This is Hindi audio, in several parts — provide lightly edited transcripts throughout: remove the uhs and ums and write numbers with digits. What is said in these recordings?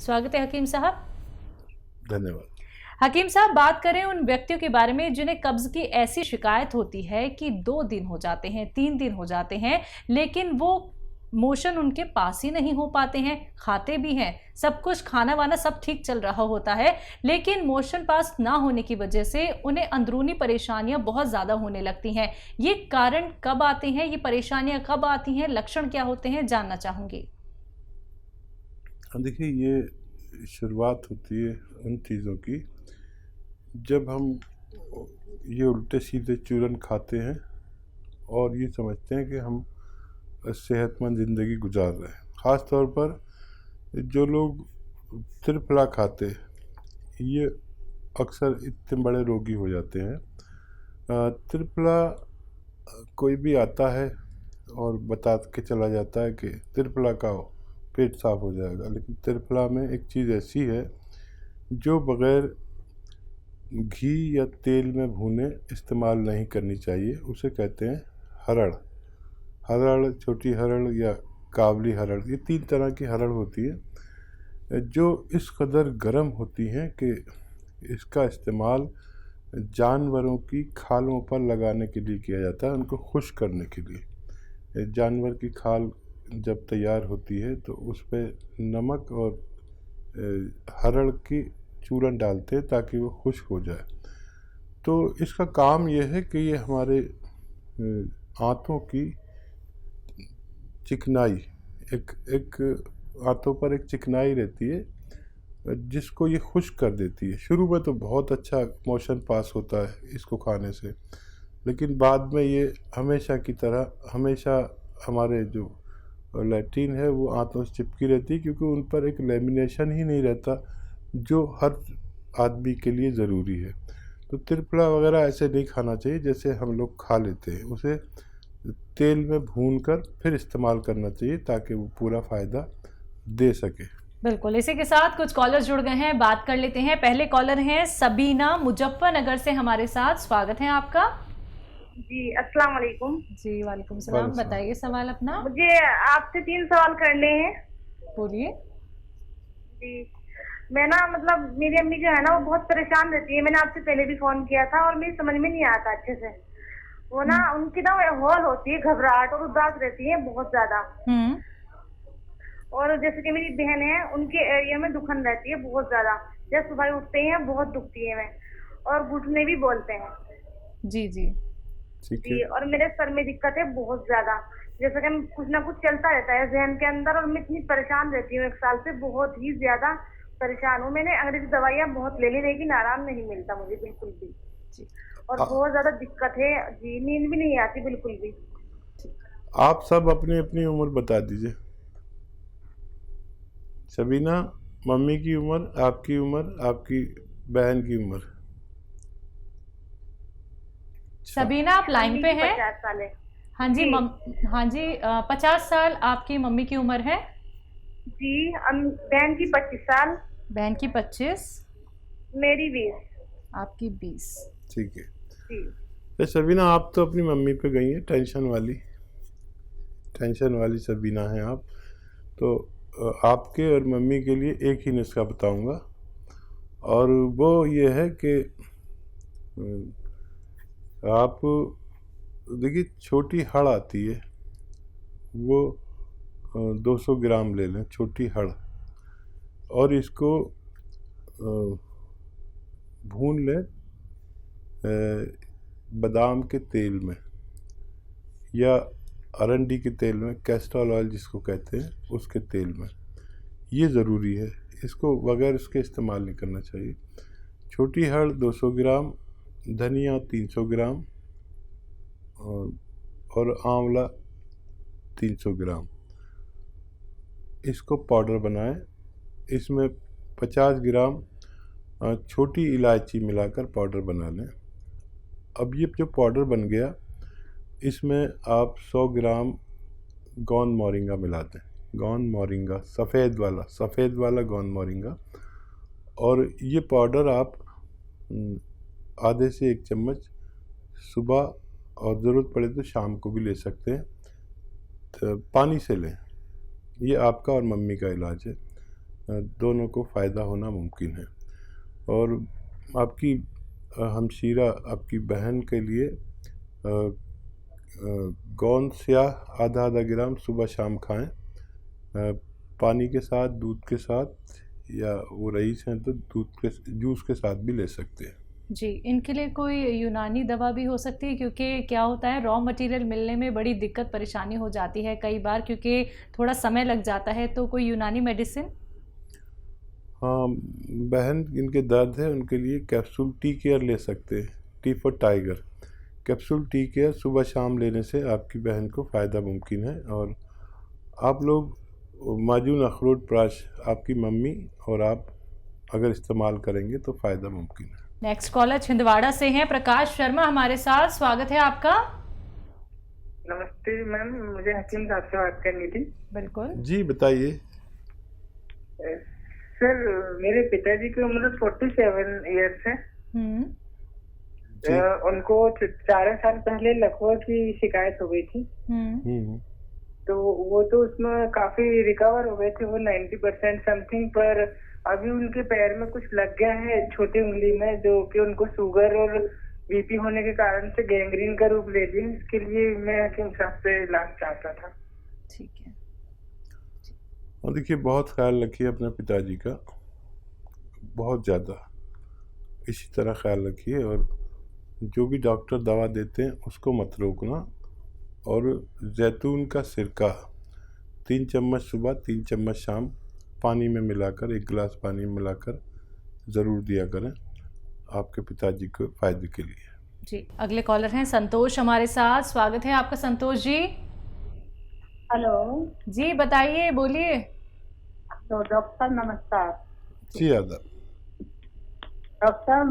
स्वागत है हकीम साहब। धन्यवाद। हकीम साहब, बात करें उन व्यक्तियों के बारे में जिन्हें कब्ज की ऐसी शिकायत होती है कि 2 दिन हो जाते हैं, 3 दिन हो जाते हैं, लेकिन वो मोशन उनके पास ही नहीं हो पाते हैं। खाते भी हैं, सब कुछ खाना वाना सब ठीक चल रहा होता है, लेकिन मोशन पास ना होने की वजह से उन्हें अंदरूनी परेशानियां बहुत ज़्यादा होने लगती हैं। ये कारण कब आते हैं, ये परेशानियां कब आती हैं, लक्षण क्या होते हैं, जानना चाहूँगी। देखिए, ये शुरुआत होती है उन चीज़ों की जब हम ये उल्टे सीधे चूरन खाते हैं और ये समझते हैं कि हम सेहतमंद ज़िंदगी गुजार रहे हैं। ख़ास तौर पर जो लोग त्रिफला खाते हैं, ये अक्सर इतने बड़े रोगी हो जाते हैं। त्रिफला कोई भी आता है और बता के चला जाता है कि त्रिफला खाओ, पेट साफ हो जाएगा, लेकिन त्रिफला में एक चीज़ ऐसी है जो बग़ैर घी या तेल में भुने इस्तेमाल नहीं करनी चाहिए। उसे कहते हैं हरड़। हरड़, छोटी हरड़ या काबली हरड़, ये 3 तरह की हरड़ होती है जो इस कदर गर्म होती हैं कि इसका इस्तेमाल जानवरों की खालों पर लगाने के लिए किया जाता है, उनको खुश्क करने के लिए। जानवर की खाल जब तैयार होती है तो उस पर नमक और हरड़ की चूरन डालते हैं ताकि वो खुश्क हो जाए। तो इसका काम यह है कि ये हमारे आंतों की चिकनाई, एक आंतों पर एक चिकनाई रहती है जिसको ये खुश्क कर देती है। शुरू में तो बहुत अच्छा मोशन पास होता है इसको खाने से, लेकिन बाद में ये हमेशा की तरह हमेशा हमारे जो लैट्रिन है वो आंतों से चिपकी रहती है, क्योंकि उन पर एक लेमिनेशन ही नहीं रहता जो हर आदमी के लिए ज़रूरी है। तो त्रिफला वगैरह ऐसे नहीं खाना चाहिए जैसे हम लोग खा लेते हैं। उसे तेल में भूनकर फिर इस्तेमाल करना चाहिए ताकि वो पूरा फ़ायदा दे सके। बिल्कुल, इसी के साथ कुछ कॉलर जुड़ गए हैं, बात कर लेते हैं। पहले कॉलर हैं सबीना मुजफ्फरनगर से हमारे साथ। स्वागत है आपका। जी, अस्सलाम वालेकुम। जी वालेकुम सलाम। बताइए सवाल अपना। मुझे आपसे 3 सवाल करने हैं। बोलिए। जी, मैं ना मतलब मेरी अम्मी जो है ना वो बहुत परेशान रहती है। मैंने आपसे पहले भी फोन किया था और मेरी समझ में नहीं आता अच्छे से। वो ना उनकी ना हॉल होती है, घबराहट और उदास रहती है बहुत ज्यादा। और जैसे कि मेरी बहन है, उनके एरिया में दुखन रहती है बहुत ज्यादा। जब सुबह उठते हैं बहुत दुखती है मैं, और घुटने भी बोलते हैं। जी जी जी, और मेरे सर में दिक्कत है बहुत ज्यादा। जैसे कि कुछ ना कुछ चलता रहता है जहन के अंदर, और मैं इतनी परेशान रहती हूँ 1 साल से, बहुत ही ज्यादा परेशान हूँ। मैंने अंग्रेजी दवाइयाँ बहुत ले ली, लेकिन आराम नहीं मिलता मुझे बिल्कुल भी। और बहुत ज्यादा दिक्कत है जी, नींद भी नहीं आती बिल्कुल भी। आप सब अपनी अपनी उम्र बता दीजिए। सबीना, मम्मी की उम्र, आपकी उम्र, आपकी बहन की उम्र। सबीना, आप लाइन पे हैं? 50 साल है। हाँ जी, हाँ जी, 50 साल आपकी मम्मी की उम्र है जी। बहन की 25 साल। बहन की 25। मेरी 20। आपकी 20। ठीक है। जी। तो सबीना, आप तो अपनी मम्मी पे गई हैं, टेंशन वाली सबीना हैं आप। तो आपके और मम्मी के लिए एक ही नुस्खा बताऊंगा, और वो ये है कि आप देखिए, छोटी हड़ आती है, वो 200 ग्राम ले लें, छोटी हड़, और इसको भून लें बादाम के तेल में या अरंडी के तेल में, कैस्ट्रॉल ऑयल जिसको कहते हैं, उसके तेल में। ये ज़रूरी है, इसको बगैर उसके इस्तेमाल नहीं करना चाहिए। छोटी हड़ 200 ग्राम, धनिया 300 ग्राम और आंवला 300 ग्राम, इसको पाउडर बनाएं। इसमें 50 ग्राम छोटी इलायची मिलाकर पाउडर बना लें। अब ये जो पाउडर बन गया, इसमें आप 100 ग्राम गोंद मोरिंगा मिला दें। गोंद मोरिंगा, सफ़ेद वाला गोंद मोरिंगा। और ये पाउडर आप आधे से 1 चम्मच सुबह, और ज़रूरत पड़े तो शाम को भी ले सकते हैं, तो पानी से लें। ये आपका और मम्मी का इलाज है। दोनों को फ़ायदा होना मुमकिन है। और आपकी हमशीरा आपकी बहन के लिए गोंद स्याह आधा आधा ग्राम सुबह शाम खाएं, पानी के साथ, दूध के साथ, या वो रईस हैं तो दूध के जूस के साथ भी ले सकते हैं। जी, इनके लिए कोई यूनानी दवा भी हो सकती है, क्योंकि क्या होता है रॉ मटेरियल मिलने में बड़ी दिक्कत परेशानी हो जाती है कई बार, क्योंकि थोड़ा समय लग जाता है, तो कोई यूनानी मेडिसिन? हाँ, बहन इनके दर्द है उनके लिए कैप्सूल टी केयर ले सकते हैं, T for tiger. Capsule tea care सुबह शाम लेने से आपकी बहन को फ़ायदा मुमकिन है। और आप लोग माजून अखरोट प्राश आपकी मम्मी और आप अगर इस्तेमाल करेंगे तो फ़ायदा मुमकिन है। नेक्स्ट कॉलर छिंदवाड़ा से हैं प्रकाश शर्मा हमारे साथ, स्वागत है आपका। नमस्ते मैम, मुझे हकीम साहब से बात करनी थी। बिल्कुल जी बताइए। सर, मेरे पिताजी की उम्र 47 ईयर्स है। उनको 4 साल पहले लकवा की शिकायत हो गई थी। तो वो तो उसमें काफी रिकवर हो गए थे, वो 90% समथिंग, पर अभी उनके पैर में कुछ लग गया है छोटी उंगली में, जो कि उनको शुगर और बीपी होने के कारण से गैंग्रीन का रूप ले लिया। इसके लिए मैं हकीम साहब से इलाज चाहता था। ठीक है। और देखिए, बहुत ख्याल रखिए अपने पिताजी का, बहुत ज़्यादा इसी तरह ख्याल रखिए। और जो भी डॉक्टर दवा देते हैं उसको मत रोकना। और जैतून का सिरका 3 चम्मच सुबह 3 चम्मच शाम पानी में मिलाकर, 1 गिलास पानी में मिलाकर ज़रूर दिया करें आपके पिताजी को फ़ायदे के लिए। जी, अगले कॉलर हैं संतोष हमारे साथ, स्वागत है आपका संतोष जी। हेलो जी बताइए, बोलिए। तो डॉक्टर नमस्कार। जी आदाब। डॉक्टर,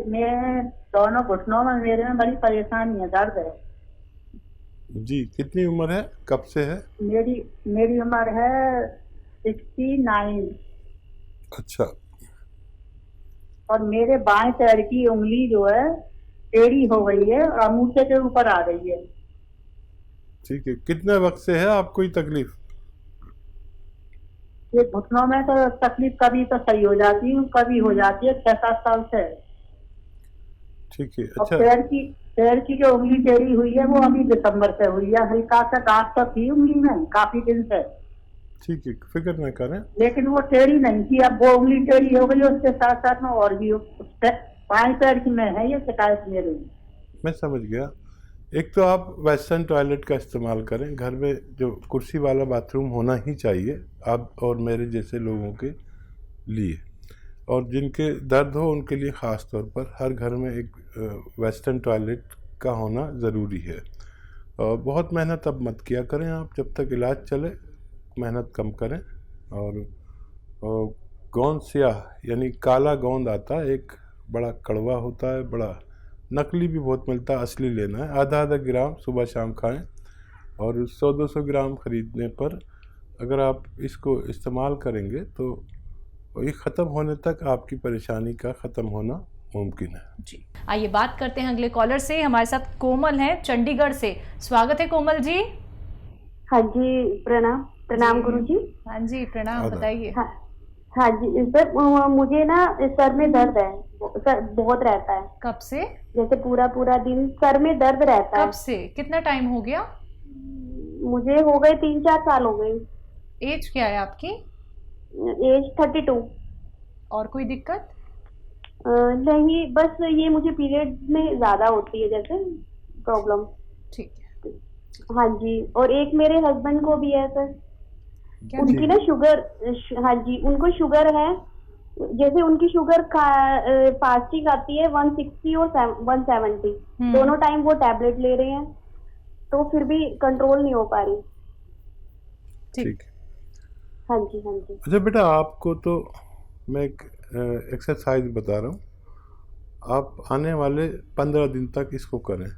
मैं दोनों घुटनों में मेरे में बड़ी परेशानी है, दर्द है। जी, कितनी उम्र है, कब से है? मेरी उम्र है 69। अच्छा। और मेरे बाएं पैर की उंगली जो है टेढ़ी हो गई है और अंगूठे के ऊपर आ गई है। ठीक है, कितने वक्त से है आपको ये तकलीफ? ये घुटनों में तो तकलीफ कभी तो सही हो जाती है, कभी हो जाती है, 6-7 साल से। ठीक है। और अच्छा, पैर की जो उंगली टेढ़ी हुई है वो अभी दिसंबर से हुई है। हल्का सा दाग तो थी उंगली में काफी दिन से, ठीक है, फिक्र न करें। लेकिन वो टेढ़ी नहीं थी। अब वो उंगली टेढ़ी हो गई, उसके साथ साथ में और भी बाएं पैर की में है ये शिकायत मेरी। मैं समझ गया। एक तो आप वेस्टर्न टॉयलेट का इस्तेमाल करें, घर में जो कुर्सी वाला बाथरूम होना ही चाहिए आप और मेरे जैसे लोगों के लिए। और जिनके दर्द हो उनके लिए ख़ास तौर पर हर घर में एक वेस्टर्न टॉयलेट का होना ज़रूरी है। और बहुत मेहनत अब मत किया करें आप, जब तक इलाज चले मेहनत कम करें। और गोंद स्याह यानी काला गोंद आता है, एक बड़ा कड़वा होता है, बड़ा नकली भी बहुत मिलता है, असली लेना है। आधा आधा ग्राम सुबह शाम खाएं। और 100-200 ग्राम ख़रीदने पर अगर आप इसको इस्तेमाल करेंगे तो ये ख़त्म होने तक आपकी परेशानी का ख़त्म होना मुमकिन है। जी, आइए बात करते हैं अगले कॉलर से। हमारे साथ कोमल हैं चंडीगढ़ से, स्वागत है कोमल जी। हाँ जी, प्रणाम गुरु जी। हाँ जी प्रणाम, बताइए। हाँ जी सर, मुझे ना सर में दर्द है, सर बहुत रहता है। कब से? जैसे पूरा दिन सर में दर्द रहता है। कब से? कितना टाइम हो गया? मुझे हो गए 3-4 साल हो गए। एज क्या है आपकी? एज 32। और कोई दिक्कत? नहीं, बस ये मुझे पीरियड में ज्यादा होती है जैसे प्रॉब्लम। ठीक है। हाँ जी, और एक मेरे हस्बैंड को भी है सर, उनकी ना शुगर, हाँ जी उनको शुगर है। जैसे उनकी शुगर फास्टिंग आती है 160 और 170, दोनों टाइम वो टैबलेट ले रहे हैं तो फिर भी कंट्रोल नहीं हो पा रही। ठीक। हाँ जी हाँ जी। अच्छा बेटा, आपको तो मैं एक एक्सरसाइज बता रहा हूँ, आप आने वाले 15 दिन तक इसको करें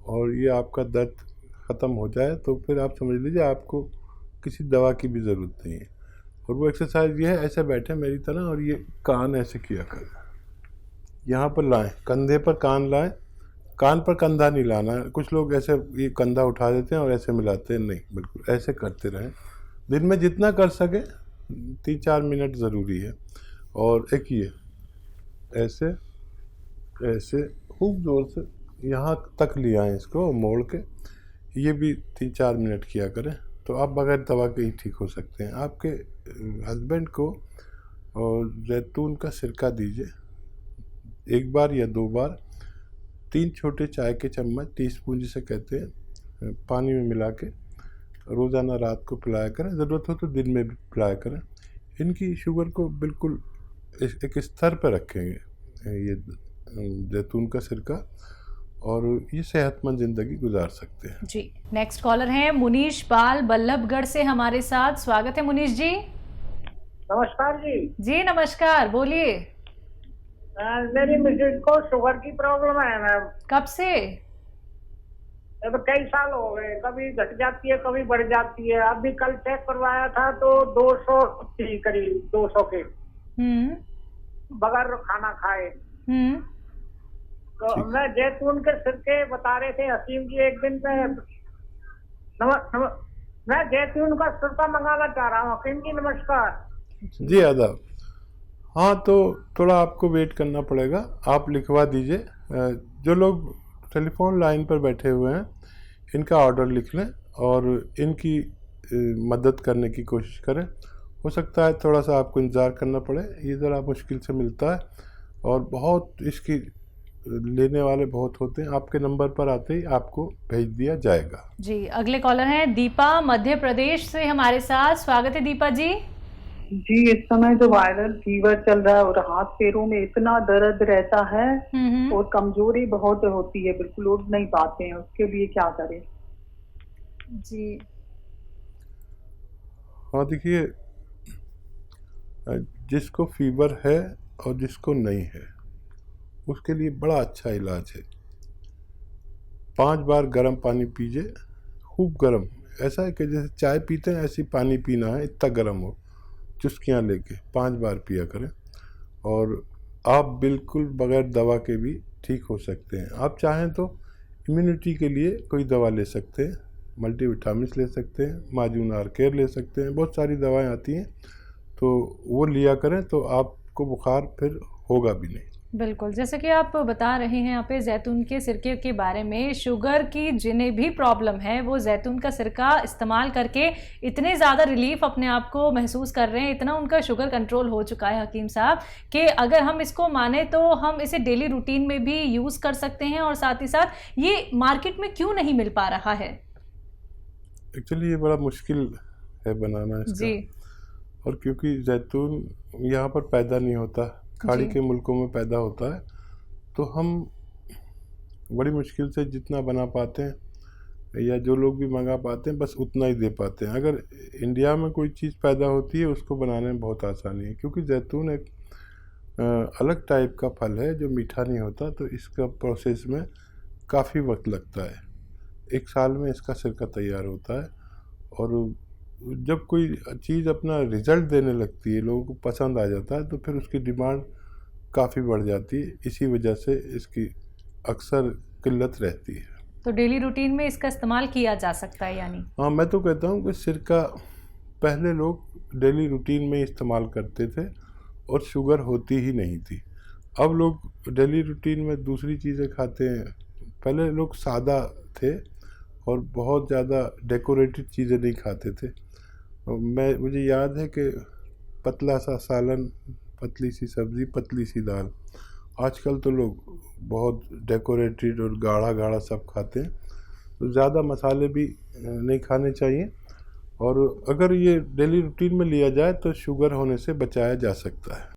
और ये आपका दर्द ख़त्म हो जाए तो फिर आप समझ लीजिए आपको किसी दवा की भी ज़रूरत नहीं है। और वो एक्सरसाइज ये है, ऐसे बैठे मेरी तरह और ये कान ऐसे किया करें, यहाँ पर लाएं, कंधे पर कान लाएं, कान पर कंधा नहीं लाना है। कुछ लोग ऐसे ये कंधा उठा देते हैं और ऐसे मिलाते हैं, नहीं, बिल्कुल ऐसे करते रहें। दिन में जितना कर सके 3-4 मिनट ज़रूरी है। और एक ये ऐसे ऐसे खूब ज़ोर से यहाँ तक ले आएँ इसको मोड़ के, ये भी 3-4 मिनट किया करें, तो आप बगैर दवा के ही ठीक हो सकते हैं। आपके हस्बैंड को और जैतून का सिरका दीजिए 1 बार या 2 बार, 3 छोटे चाय के चम्मच, टीस्पून जिसे कहते हैं, पानी में मिला के रोज़ाना रात को पिलाया करें, ज़रूरत हो तो दिन में भी पिलाया करें। इनकी शुगर को बिल्कुल एक स्तर पर रखेंगे ये जैतून का सिरका, और ये सेहतमंद ज़िंदगी गुजार सकते हैं। जी, नेक्स्ट कॉलर हैं मुनीश पाल बल्लभगढ़ से हमारे साथ। स्वागत है मुनीश जी। नमस्कार जी। जी नमस्कार, बोलिए। मेरी मिसेज को शुगर की प्रॉब्लम है मैम। कब से? अब कई साल हो गए, कभी घट जाती है कभी बढ़ जाती है। अभी कल चेक करवाया था तो 200 थी, करीब 200 के, बगैर खाना खाए। तो मैं जैतून के सिरके बता रहे थे हसीम जी एक दिन में। मैं जैतून का सिरका मंगाना चाह रहा हूँ। हसीम जी नमस्कार। जी आदाब। हाँ, तो थोड़ा आपको वेट करना पड़ेगा, आप लिखवा दीजिए। जो लोग टेलीफोन लाइन पर बैठे हुए हैं इनका ऑर्डर लिख लें और इनकी मदद करने की कोशिश करें। हो सकता है थोड़ा सा आपको इंतज़ार करना पड़े, ये ज़रा मुश्किल से मिलता है और बहुत इसकी लेने वाले बहुत होते हैं। आपके नंबर पर आते ही आपको भेज दिया जाएगा। जी, अगले कॉलर हैं दीपा मध्य प्रदेश से हमारे साथ। स्वागत है दीपा जी। जी, इस समय तो वायरल फीवर चल रहा है और हाथ पैरों में इतना दर्द रहता है और कमजोरी बहुत होती है, बिल्कुल उठ नहीं पाते हैं। उसके लिए क्या करें? जी हाँ, देखिए, जिसको फीवर है और जिसको नहीं है उसके लिए बड़ा अच्छा इलाज है। 5 बार गर्म पानी पीजिए, खूब गर्म, ऐसा है कि जैसे चाय पीते हैं ऐसे पानी पीना है, इतना गर्म हो, चुस्कियाँ लेके 5 बार पिया करें और आप बिल्कुल बगैर दवा के भी ठीक हो सकते हैं। आप चाहें तो इम्यूनिटी के लिए कोई दवा ले सकते हैं, मल्टीविटामिन्स ले सकते हैं, माजून आर केयर ले सकते हैं, बहुत सारी दवाएं आती हैं, तो वो लिया करें तो आपको बुखार फिर होगा भी नहीं। बिल्कुल, जैसे कि आप बता रहे हैं यहाँ पे जैतून के सिरके के बारे में, शुगर की जिन्हें भी प्रॉब्लम है वो जैतून का सिरका इस्तेमाल करके इतने ज़्यादा रिलीफ अपने आप को महसूस कर रहे हैं, इतना उनका शुगर कंट्रोल हो चुका है हकीम साहब, कि अगर हम इसको माने तो हम इसे डेली रूटीन में भी यूज़ कर सकते हैं। और साथ ही साथ ये मार्केट में क्यों नहीं मिल पा रहा है? एक्चुअली ये बड़ा मुश्किल है बनाना इसका जी। और क्योंकि जैतून यहाँ पर पैदा नहीं होता, खाड़ी के मुल्कों में पैदा होता है, तो हम बड़ी मुश्किल से जितना बना पाते हैं या जो लोग भी मंगा पाते हैं बस उतना ही दे पाते हैं। अगर इंडिया में कोई चीज़ पैदा होती है उसको बनाने में बहुत आसानी है, क्योंकि जैतून एक अलग टाइप का फल है जो मीठा नहीं होता, तो इसका प्रोसेस में काफ़ी वक्त लगता है। 1 साल में इसका सिरका तैयार होता है और जब कोई चीज़ अपना रिज़ल्ट देने लगती है, लोगों को पसंद आ जाता है, तो फिर उसकी डिमांड काफ़ी बढ़ जाती है। इसी वजह से इसकी अक्सर किल्लत रहती है। तो डेली रूटीन में इसका इस्तेमाल किया जा सकता है यानी? हाँ, मैं तो कहता हूँ कि सिरका पहले लोग डेली रूटीन में इस्तेमाल करते थे और शुगर होती ही नहीं थी। अब लोग डेली रूटीन में दूसरी चीज़ें खाते हैं। पहले लोग सादा थे और बहुत ज़्यादा डेकोरेटेड चीज़ें नहीं खाते थे। मुझे याद है कि पतला सा सालन, पतली सी सब्ज़ी, पतली सी दाल। आजकल तो लोग बहुत डेकोरेटेड और गाढ़ा गाढ़ा सब खाते हैं, तो ज़्यादा मसाले भी नहीं खाने चाहिए। और अगर ये डेली रूटीन में लिया जाए तो शुगर होने से बचाया जा सकता है।